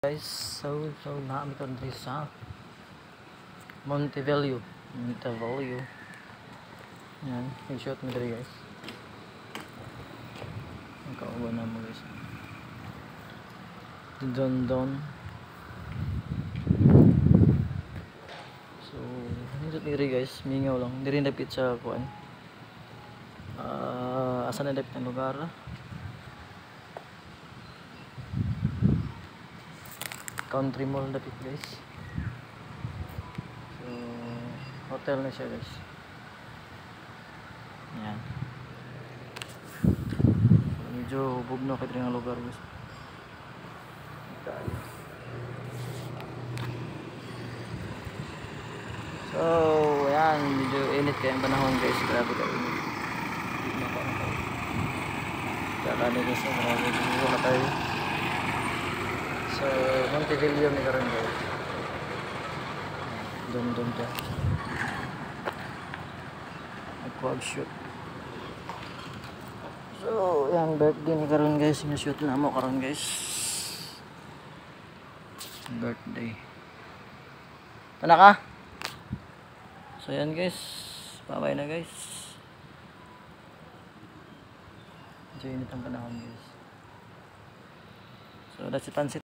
Guys, so naami ko dito sa Monteviejo. Yan, i-shoot mo dito guys. Ang kauban na mo guys. Don. So, hindi dito guys, mingaw lang. Hindi rin dapit sa kuan. Asa na dapit ng lugar? Country Mall dapit guys. So, hotel na siya guys. Yan. So, medyo hubog na kayo ng lugar guys. So, yan, medyo init kaya ang panahon guys. Grabe ka init. Kaya guys, marami dito na tayo. So, Monteviejo ni karon guys. Dun dyan. Nag-quad shoot. So, yan, birthday ni karon guys. Sinushoot na mo karon guys. Birthday. Tana ka? So, yan guys. Bye-bye na guys. Medyo init ang panahon guys. So, that's it.